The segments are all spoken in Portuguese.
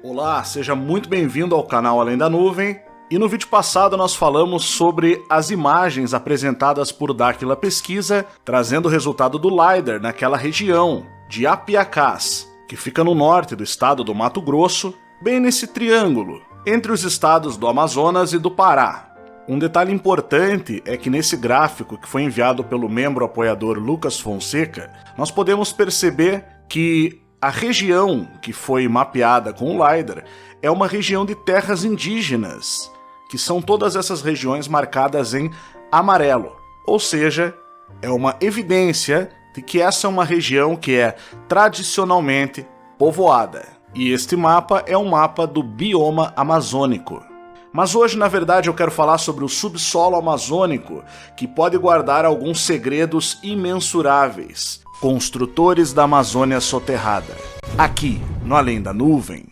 Olá, seja muito bem-vindo ao canal Além da Nuvem. E no vídeo passado nós falamos sobre as imagens apresentadas por Daquila Pesquisa, trazendo o resultado do LiDAR naquela região de Apiacás, que fica no norte do estado do Mato Grosso, bem nesse triângulo, entre os estados do Amazonas e do Pará. Um detalhe importante é que nesse gráfico que foi enviado pelo membro apoiador Lucas Fonseca, nós podemos perceber que a região que foi mapeada com o LiDAR é uma região de terras indígenas, que são todas essas regiões marcadas em amarelo, ou seja, é uma evidência de que essa é uma região que é tradicionalmente povoada. E este mapa é um mapa do bioma amazônico. Mas hoje, na verdade, eu quero falar sobre o subsolo amazônico, que pode guardar alguns segredos imensuráveis. Construtores da Amazônia soterrada. Aqui, no Além da Nuvem.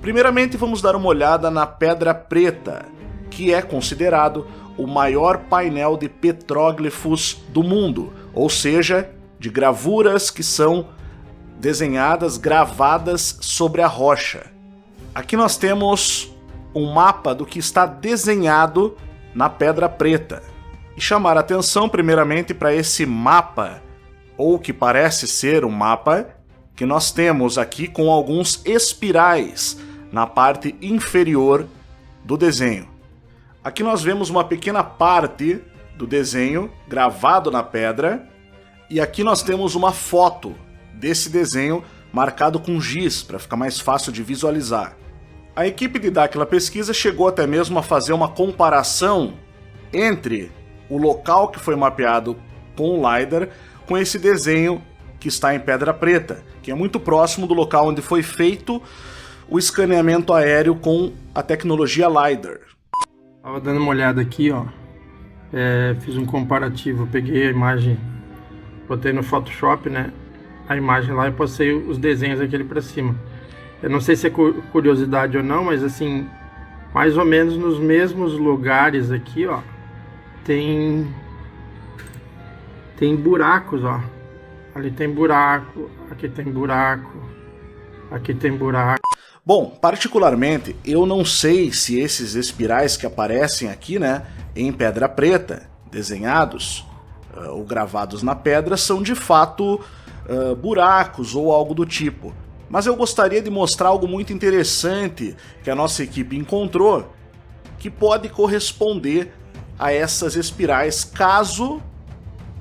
Primeiramente, vamos dar uma olhada na Pedra Preta, que é considerado o maior painel de petróglifos do mundo, ou seja, de gravuras que são desenhadas, gravadas sobre a rocha. Aqui nós temos um mapa do que está desenhado na Pedra Preta. E chamar a atenção primeiramente para esse mapa, ou que parece ser um mapa, que nós temos aqui com alguns espirais na parte inferior do desenho. Aqui nós vemos uma pequena parte do desenho gravado na pedra, e aqui nós temos uma foto desse desenho marcado com giz, para ficar mais fácil de visualizar. A equipe de Daquila Pesquisa chegou até mesmo a fazer uma comparação entre o local que foi mapeado com o LiDAR com esse desenho que está em Pedra Preta, que é muito próximo do local onde foi feito o escaneamento aéreo com a tecnologia LiDAR. Estava dando uma olhada aqui, ó. Fiz um comparativo, peguei a imagem, botei no Photoshop, né? A imagem lá e passei os desenhos aquele para cima. Eu não sei se é curiosidade ou não, mas assim, mais ou menos nos mesmos lugares aqui, ó, tem buracos, ó. Ali tem buraco, aqui tem buraco, aqui tem buraco. Bom, particularmente, eu não sei se esses espirais que aparecem aqui, né, em Pedra Preta, desenhados ou gravados na pedra, são de fato buracos ou algo do tipo. Mas eu gostaria de mostrar algo muito interessante que a nossa equipe encontrou, que pode corresponder a essas espirais, caso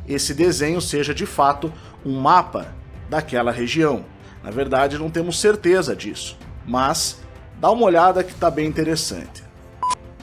esse desenho seja de fato um mapa daquela região. Na verdade, não temos certeza disso, mas dá uma olhada que está bem interessante.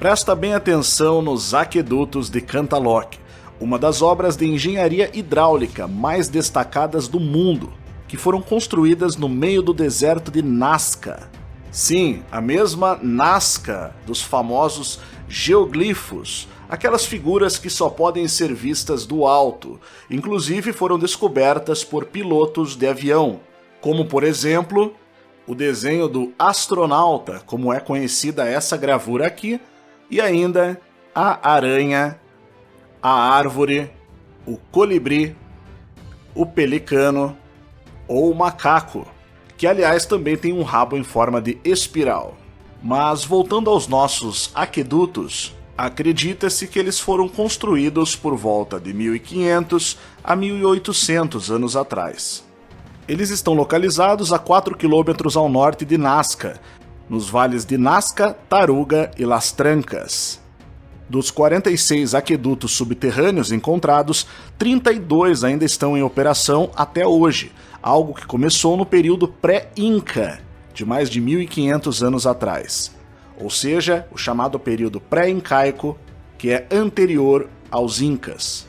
Presta bem atenção nos aquedutos de Cantalok, uma das obras de engenharia hidráulica mais destacadas do mundo, que foram construídas no meio do deserto de Nazca. Sim, a mesma Nazca dos famosos geoglifos, aquelas figuras que só podem ser vistas do alto, inclusive foram descobertas por pilotos de avião, como por exemplo, o desenho do astronauta, como é conhecida essa gravura aqui, e ainda a aranha, a árvore, o colibri, o pelicano ou o macaco, que aliás também tem um rabo em forma de espiral. Mas voltando aos nossos aquedutos, acredita-se que eles foram construídos por volta de 1500 a 1800 anos atrás. Eles estão localizados a 4 km ao norte de Nazca, nos vales de Nazca, Taruga e Las Trancas. Dos 46 aquedutos subterrâneos encontrados, 32 ainda estão em operação até hoje, algo que começou no período pré-Inca, de mais de 1500 anos atrás. Ou seja, o chamado período pré-incaico, que é anterior aos Incas.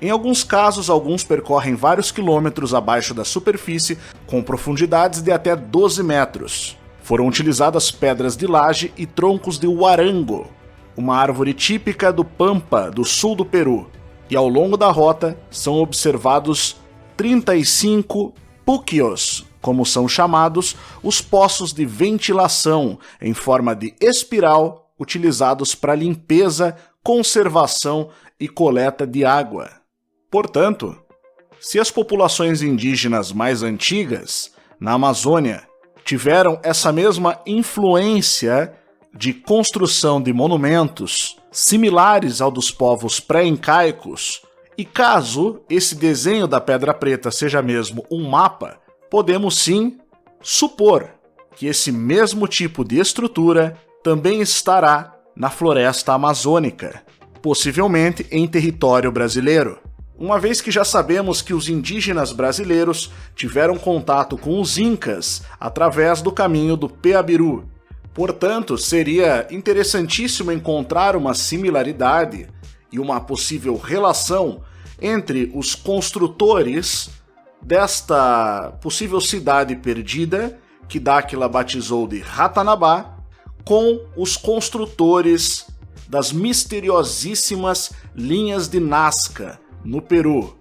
Em alguns casos, alguns percorrem vários quilômetros abaixo da superfície, com profundidades de até 12 metros. Foram utilizadas pedras de laje e troncos de huarango, uma árvore típica do Pampa do sul do Peru, e ao longo da rota são observados 35 puquios, como são chamados os poços de ventilação em forma de espiral utilizados para limpeza, conservação e coleta de água. Portanto, se as populações indígenas mais antigas, na Amazônia, tiveram essa mesma influência de construção de monumentos similares ao dos povos pré-incaicos, e caso esse desenho da Pedra Preta seja mesmo um mapa, podemos sim supor que esse mesmo tipo de estrutura também estará na floresta amazônica, possivelmente em território brasileiro. Uma vez que já sabemos que os indígenas brasileiros tiveram contato com os incas através do caminho do Peabiru. Portanto, seria interessantíssimo encontrar uma similaridade e uma possível relação entre os construtores desta possível cidade perdida, que Dáquila batizou de Ratanabá, com os construtores das misteriosíssimas linhas de Nazca, no Peru.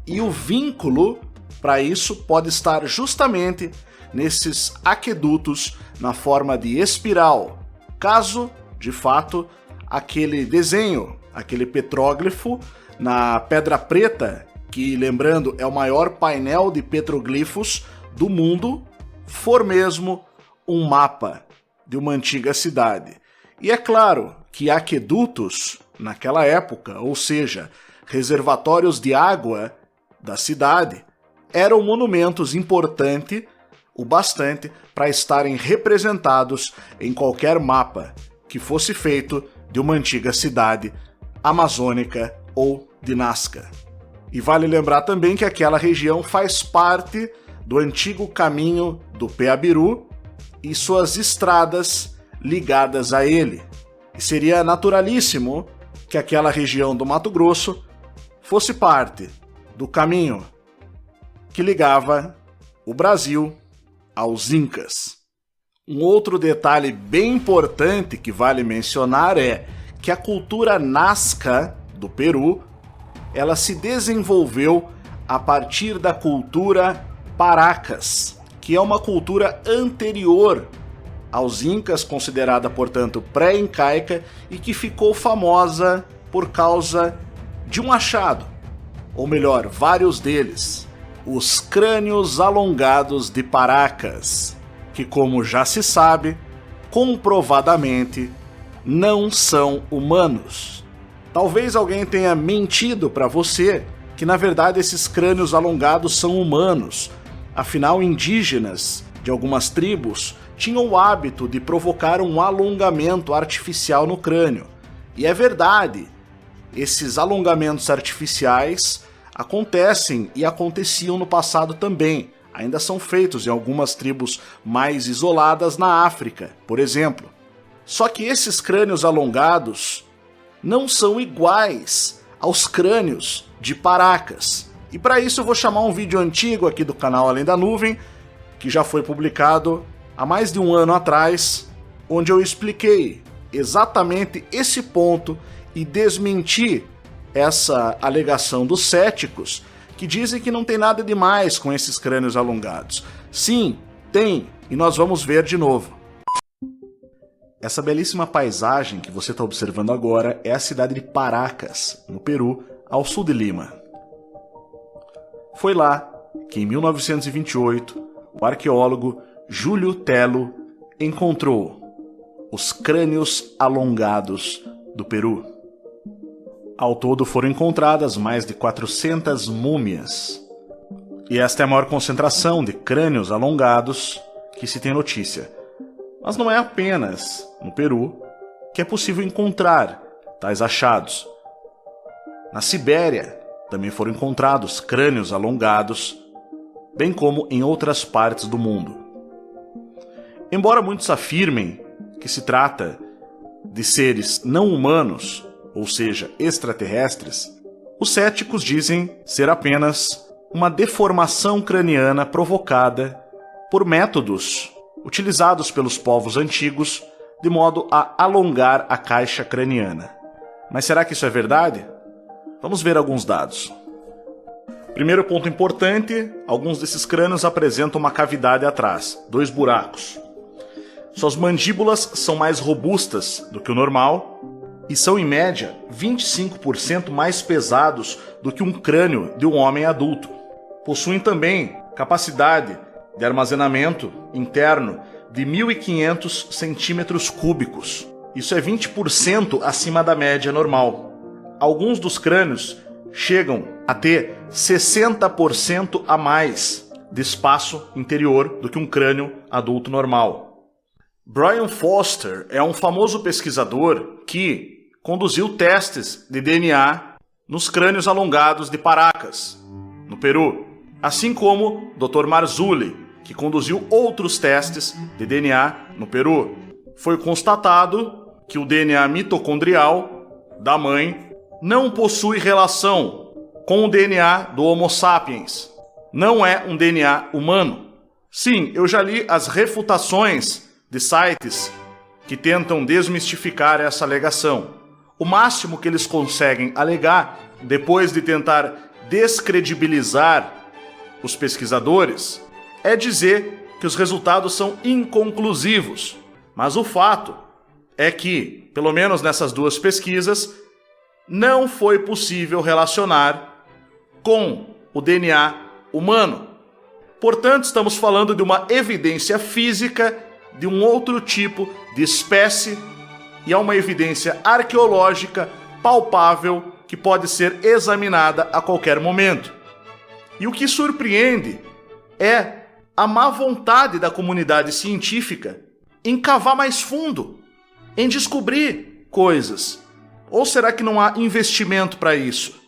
E o vínculo para isso pode estar justamente nesses aquedutos na forma de espiral, caso, de fato, aquele desenho, aquele petróglifo na Pedra Preta, que, lembrando, é o maior painel de petroglifos do mundo, for mesmo um mapa de uma antiga cidade. E é claro que aquedutos, naquela época, ou seja, reservatórios de água da cidade, eram monumentos importantes o bastante para estarem representados em qualquer mapa que fosse feito de uma antiga cidade amazônica ou de Nazca. E vale lembrar também que aquela região faz parte do antigo caminho do Peabiru e suas estradas ligadas a ele. E seria naturalíssimo que aquela região do Mato Grosso fosse parte do caminho que ligava o Brasil aos Incas. Um outro detalhe bem importante que vale mencionar é que a cultura Nazca do Peru, ela se desenvolveu a partir da cultura Paracas, que é uma cultura anterior aos Incas, considerada, portanto, pré-incaica, e que ficou famosa por causa de um achado, ou melhor, vários deles, os crânios alongados de Paracas, que, como já se sabe, comprovadamente não são humanos. Talvez alguém tenha mentido para você que, na verdade, esses crânios alongados são humanos. Afinal, indígenas de algumas tribos tinham o hábito de provocar um alongamento artificial no crânio. E é verdade, esses alongamentos artificiais acontecem e aconteciam no passado também. Ainda são feitos em algumas tribos mais isoladas na África, por exemplo. Só que esses crânios alongados não são iguais aos crânios de Paracas. E para isso eu vou chamar um vídeo antigo aqui do canal Além da Nuvem, que já foi publicado há mais de um ano atrás, onde eu expliquei exatamente esse ponto e desmenti essa alegação dos céticos, que dizem que não tem nada demais com esses crânios alongados. Sim, tem, e nós vamos ver de novo. Essa belíssima paisagem que você está observando agora é a cidade de Paracas, no Peru, ao sul de Lima. Foi lá que, em 1928, o arqueólogo Júlio Tello encontrou os crânios alongados do Peru. Ao todo foram encontradas mais de 400 múmias. E esta é a maior concentração de crânios alongados que se tem notícia. Mas não é apenas no Peru que é possível encontrar tais achados. Na Sibéria também foram encontrados crânios alongados, bem como em outras partes do mundo. Embora muitos afirmem que se trata de seres não humanos, ou seja, extraterrestres, os céticos dizem ser apenas uma deformação craniana provocada por métodos utilizados pelos povos antigos de modo a alongar a caixa craniana. Mas será que isso é verdade? Vamos ver alguns dados. Primeiro ponto importante, alguns desses crânios apresentam uma cavidade atrás, 2 buracos. Suas mandíbulas são mais robustas do que o normal e são, em média, 25% mais pesados do que um crânio de um homem adulto. Possuem também capacidade de armazenamento interno de 1.500 centímetros cúbicos. Isso é 20% acima da média normal. Alguns dos crânios chegam a ter 60% a mais de espaço interior do que um crânio adulto normal. Brian Foster é um famoso pesquisador que conduziu testes de DNA nos crânios alongados de Paracas, no Peru, assim como Dr. Marzulli, que conduziu outros testes de DNA no Peru. Foi constatado que o DNA mitocondrial da mãe não possui relação com o DNA do Homo sapiens. Não é um DNA humano. Sim, eu já li as refutações de sites que tentam desmistificar essa alegação. O máximo que eles conseguem alegar, depois de tentar descredibilizar os pesquisadores, é dizer que os resultados são inconclusivos. Mas o fato é que, pelo menos nessas duas pesquisas, não foi possível relacionar com o DNA humano. Portanto, estamos falando de uma evidência física de um outro tipo de espécie e é uma evidência arqueológica palpável que pode ser examinada a qualquer momento. E o que surpreende é a má vontade da comunidade científica em cavar mais fundo, em descobrir coisas. Ou será que não há investimento para isso?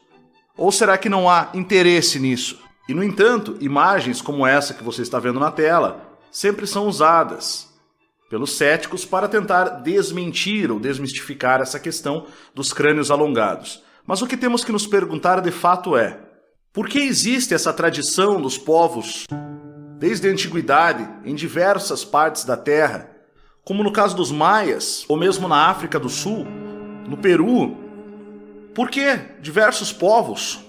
Ou será que não há interesse nisso? E, no entanto, imagens como essa que você está vendo na tela sempre são usadas pelos céticos para tentar desmentir ou desmistificar essa questão dos crânios alongados. Mas o que temos que nos perguntar de fato é: por que existe essa tradição dos povos, desde a antiguidade, em diversas partes da Terra, como no caso dos maias, ou mesmo na África do Sul, no Peru? Por que diversos povos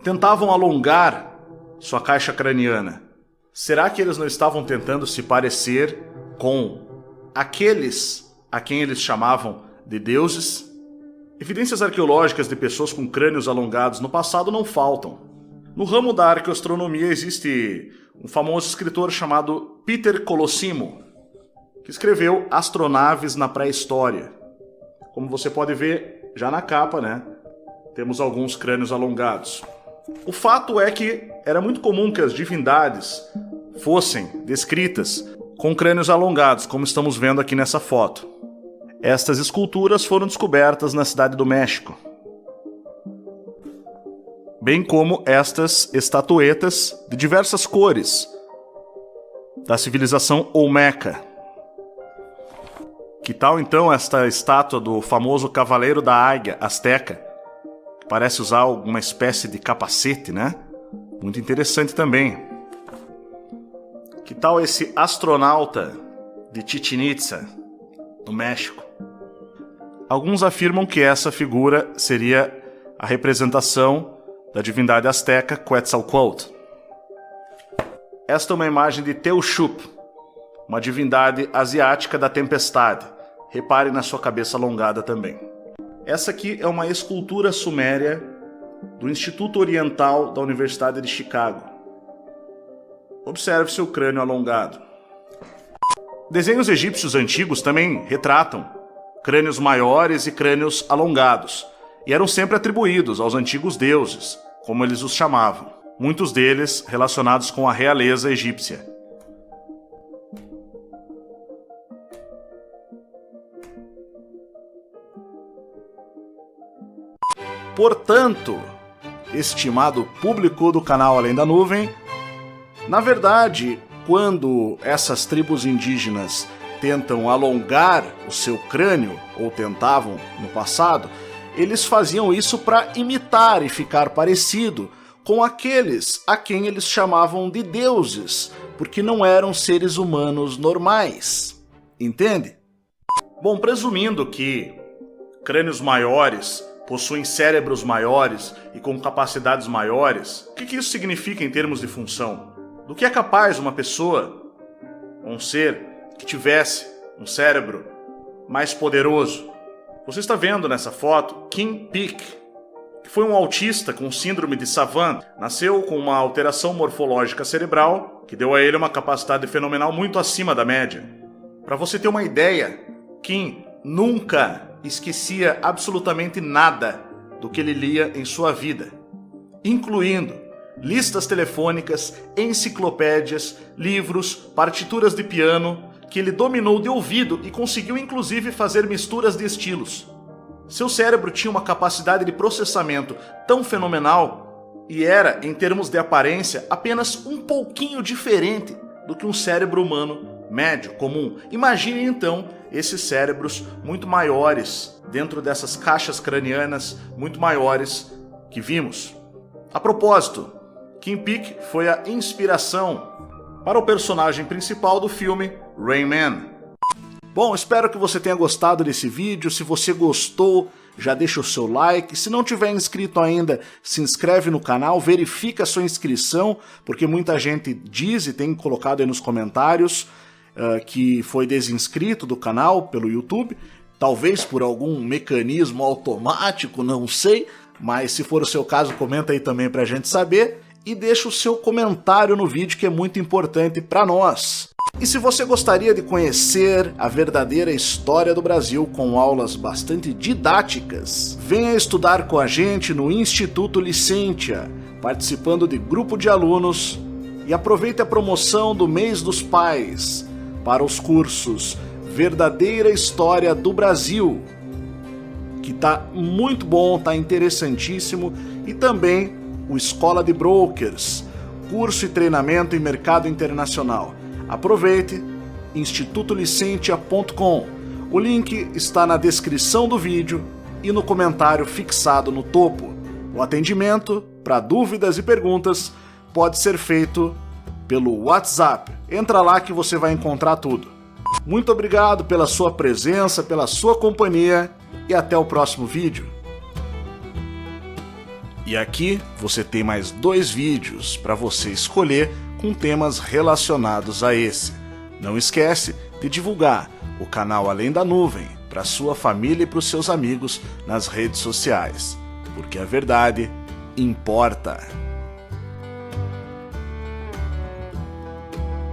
tentavam alongar sua caixa craniana? Será que eles não estavam tentando se parecer com aqueles a quem eles chamavam de deuses? Evidências arqueológicas de pessoas com crânios alongados no passado não faltam. No ramo da arqueoastronomia existe um famoso escritor chamado Peter Colosimo, que escreveu Astronaves na Pré-História. Como você pode ver já na capa, né? Temos alguns crânios alongados. O fato é que era muito comum que as divindades fossem descritas com crânios alongados, como estamos vendo aqui nessa foto. Estas esculturas foram descobertas na cidade do México, bem como estas estatuetas de diversas cores da civilização Olmeca. Que tal então esta estátua do famoso Cavaleiro da Águia Azteca, que parece usar alguma espécie de capacete, né? Muito interessante também. Que tal esse astronauta de Chichén Itzá, no México? Alguns afirmam que essa figura seria a representação da divindade azteca Quetzalcoatl. Esta é uma imagem de Teuchup, uma divindade asiática da tempestade. Repare na sua cabeça alongada também. Essa aqui é uma escultura suméria do Instituto Oriental da Universidade de Chicago. Observe seu crânio alongado. Desenhos egípcios antigos também retratam crânios maiores e crânios alongados, e eram sempre atribuídos aos antigos deuses, como eles os chamavam, muitos deles relacionados com a realeza egípcia. Portanto, estimado público do canal Além da Nuvem, na verdade, quando essas tribos indígenas tentam alongar o seu crânio, ou tentavam no passado, eles faziam isso para imitar e ficar parecido com aqueles a quem eles chamavam de deuses, porque não eram seres humanos normais. Entende? Bom, presumindo que crânios maiores possuem cérebros maiores e com capacidades maiores, o que isso significa em termos de função? Do que é capaz uma pessoa, um ser que tivesse um cérebro mais poderoso? Você está vendo nessa foto Kim Peek, que foi um autista com síndrome de Savant. Nasceu com uma alteração morfológica cerebral que deu a ele uma capacidade fenomenal muito acima da média. Para você ter uma ideia, Kim nunca esquecia absolutamente nada do que ele lia em sua vida, incluindo listas telefônicas, enciclopédias, livros, partituras de piano, que ele dominou de ouvido e conseguiu inclusive fazer misturas de estilos. Seu cérebro tinha uma capacidade de processamento tão fenomenal e era, em termos de aparência, apenas um pouquinho diferente do que um cérebro humano médio, comum. Imagine então esses cérebros muito maiores dentro dessas caixas cranianas muito maiores que vimos. A propósito, Kim Peek foi a inspiração para o personagem principal do filme Rain Man. Bom, espero que você tenha gostado desse vídeo. Se você gostou, já deixa o seu like. Se não tiver inscrito ainda, se inscreve no canal, verifica a sua inscrição, porque muita gente diz e tem colocado aí nos comentários que foi desinscrito do canal pelo YouTube, talvez por algum mecanismo automático, não sei, mas se for o seu caso, comenta aí também pra gente saber e deixa o seu comentário no vídeo, que é muito importante para nós. E se você gostaria de conhecer a verdadeira história do Brasil com aulas bastante didáticas, venha estudar com a gente no Instituto Licentia, participando de grupo de alunos, e aproveite a promoção do Mês dos Pais para os cursos Verdadeira História do Brasil, que tá muito bom, tá interessantíssimo, e também o Escola de Brokers, curso e treinamento em mercado internacional. Aproveite, institutolicentia.com. O link está na descrição do vídeo e no comentário fixado no topo. O atendimento para dúvidas e perguntas pode ser feito pelo WhatsApp. Entra lá que você vai encontrar tudo. Muito obrigado pela sua presença, pela sua companhia e até o próximo vídeo. E aqui você tem mais 2 vídeos para você escolher com temas relacionados a esse. Não esquece de divulgar o canal Além da Nuvem para sua família e para os seus amigos nas redes sociais, porque a verdade importa.